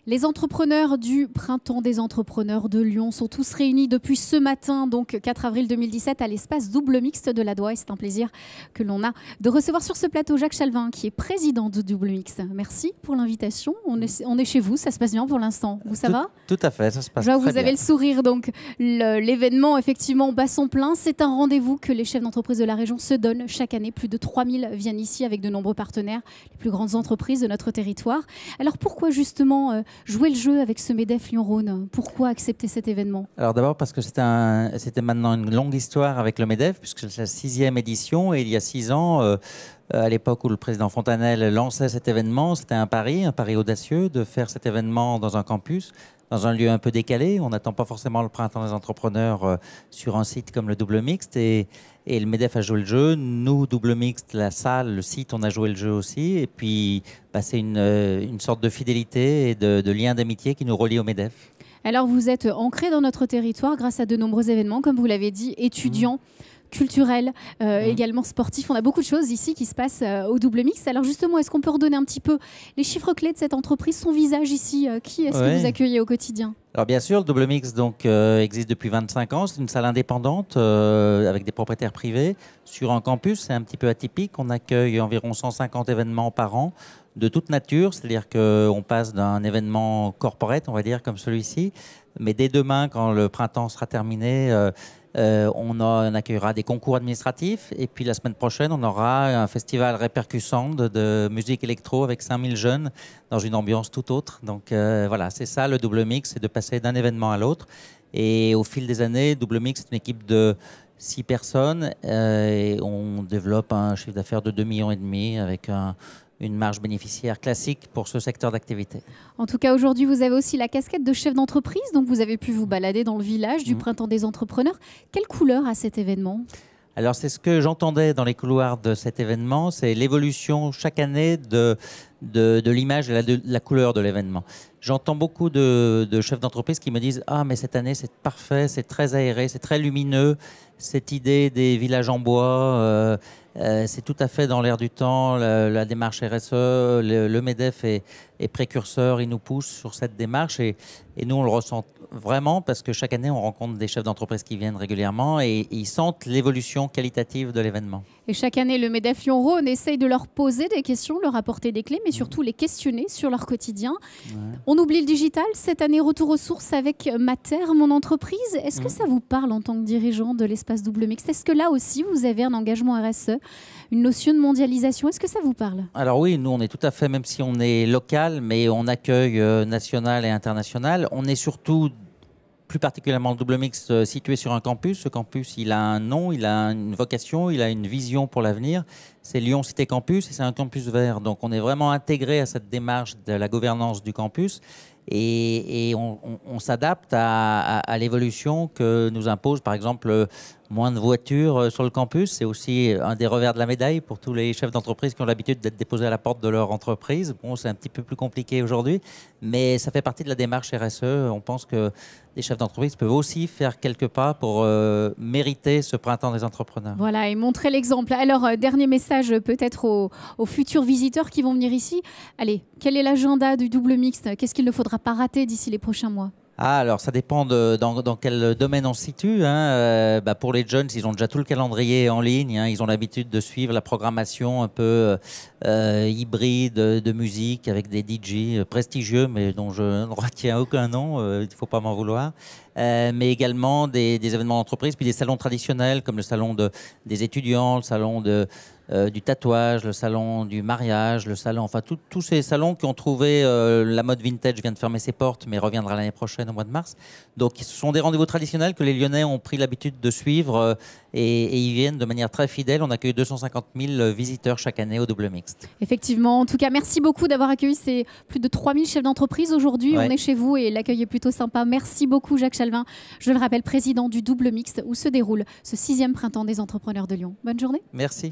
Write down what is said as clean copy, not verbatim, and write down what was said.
Les entrepreneurs du Printemps des entrepreneurs de Lyon sont tous réunis depuis ce matin, donc 4 avril 2017, à l'espace Double Mixte de la Doua. Et c'est un plaisir que l'on a de recevoir sur ce plateau Jacques Chalvin, qui est président de Double Mixte. Merci pour l'invitation. On est chez vous, ça se passe bien pour l'instant. Vous, ça va? Tout à fait, ça se passe très bien. Vous avez le sourire, donc l'événement, effectivement, bat son plein. C'est un rendez-vous que les chefs d'entreprise de la région se donnent chaque année. Plus de 3000 viennent ici avec de nombreux partenaires, les plus grandes entreprises de notre territoire. Alors pourquoi justement jouer le jeu avec ce MEDEF Lyon-Rhône? Pourquoi accepter cet événement? Alors d'abord parce que c'était maintenant une longue histoire avec le MEDEF, puisque c'est la 6e édition, et il y a 6 ans, à l'époque où le président Fontanelle lançait cet événement, c'était un pari audacieux de faire cet événement dans un campus, dans un lieu un peu décalé. On n'attend pas forcément le Printemps des entrepreneurs sur un site comme le Double Mixte, et le MEDEF a joué le jeu. Nous, Double Mixte, la salle, le site, on a joué le jeu aussi. Et puis, c'est une sorte de fidélité et de lien d'amitié qui nous relie au MEDEF. Alors, vous êtes ancré dans notre territoire grâce à de nombreux événements, comme vous l'avez dit, étudiants, culturels, également sportifs. On a beaucoup de choses ici qui se passent au Double Mixte. Alors justement, est-ce qu'on peut redonner un petit peu les chiffres clés de cette entreprise, son visage ici? Qui est-ce que vous accueillez au quotidien? Alors bien sûr, le Double Mixte existe depuis 25 ans. C'est une salle indépendante avec des propriétaires privés sur un campus. C'est un petit peu atypique. On accueille environ 150 événements par an de toute nature. C'est-à-dire qu'on passe d'un événement corporate, on va dire, comme celui-ci. Mais dès demain, quand le printemps sera terminé, on accueillera des concours administratifs, et puis la semaine prochaine, on aura un festival répercussant de musique électro avec 5000 jeunes dans une ambiance tout autre. Donc voilà, c'est ça le Double Mix, c'est de passer d'un événement à l'autre. Et au fil des années, Double Mix, c'est une équipe de 6 personnes, et on développe un chiffre d'affaires de 2,5 millions avec une marge bénéficiaire classique pour ce secteur d'activité. En tout cas, aujourd'hui, vous avez aussi la casquette de chef d'entreprise, donc vous avez pu vous balader dans le village du Printemps des entrepreneurs. Quelle couleur a cet événement? Alors, c'est ce que j'entendais dans les couloirs de cet événement, c'est l'évolution chaque année de l'image et de la couleur de l'événement. J'entends beaucoup de chefs d'entreprise qui me disent « Ah, mais cette année, c'est parfait, c'est très aéré, c'est très lumineux. Cette idée des villages en bois, c'est tout à fait dans l'air du temps. La démarche RSE, le MEDEF est précurseur, il nous pousse sur cette démarche. Et nous, on le ressent vraiment parce que chaque année, on rencontre des chefs d'entreprise qui viennent régulièrement et ils sentent l'évolution qualitative de l'événement. Et chaque année, le MEDEF Lyon-Rhône essaye de leur poser des questions, leur apporter des clés, mais surtout les questionner sur leur quotidien. On oublie le digital. Cette année, retour aux sources avec Mater, mon entreprise. Est-ce que ça vous parle en tant que dirigeant de l'espace Double Mixte? Est-ce que là aussi, vous avez un engagement RSE, une notion de mondialisation? Est-ce que ça vous parle? Alors oui, nous, on est tout à fait, même si on est local, mais on accueille national et international. On est surtout, plus particulièrement le Double Mixte, situé sur un campus. Ce campus, il a un nom, il a une vocation, il a une vision pour l'avenir. C'est Lyon Cité Campus et c'est un campus vert. Donc on est vraiment intégré à cette démarche de la gouvernance du campus et on s'adapte à l'évolution que nous impose, par exemple, moins de voitures sur le campus. C'est aussi un des revers de la médaille pour tous les chefs d'entreprise qui ont l'habitude d'être déposés à la porte de leur entreprise. Bon, c'est un petit peu plus compliqué aujourd'hui, mais ça fait partie de la démarche RSE. On pense que les chefs d'entreprise peuvent aussi faire quelques pas pour mériter ce printemps des entrepreneurs. Voilà, et montrer l'exemple. Alors, dernier message peut-être aux futurs visiteurs qui vont venir ici. Allez, quel est l'agenda du Double Mixte? Qu'est-ce qu'il ne faudra pas rater d'ici les prochains mois? Alors, ça dépend dans quel domaine on se situe. Pour les jeunes, ils ont déjà tout le calendrier en ligne. Ils ont l'habitude de suivre la programmation un peu hybride de musique avec des DJ prestigieux, mais dont je ne retiens aucun nom. Il ne faut pas m'en vouloir. Mais également des événements d'entreprise, puis des salons traditionnels comme le salon des étudiants, le salon du tatouage, le salon du mariage, le salon, enfin tous ces salons qui ont trouvé la mode vintage vient de fermer ses portes, mais reviendra l'année prochaine au mois de mars. Donc ce sont des rendez-vous traditionnels que les Lyonnais ont pris l'habitude de suivre et ils viennent de manière très fidèle. On accueille 250 000 visiteurs chaque année au Double Mixte. Effectivement, en tout cas, merci beaucoup d'avoir accueilli ces plus de 3000 chefs d'entreprise aujourd'hui. On est chez vous et l'accueil est plutôt sympa. Merci beaucoup Jacques Chalvin, je le rappelle, président du Double Mixte où se déroule ce 6e printemps des entrepreneurs de Lyon. Bonne journée. Merci.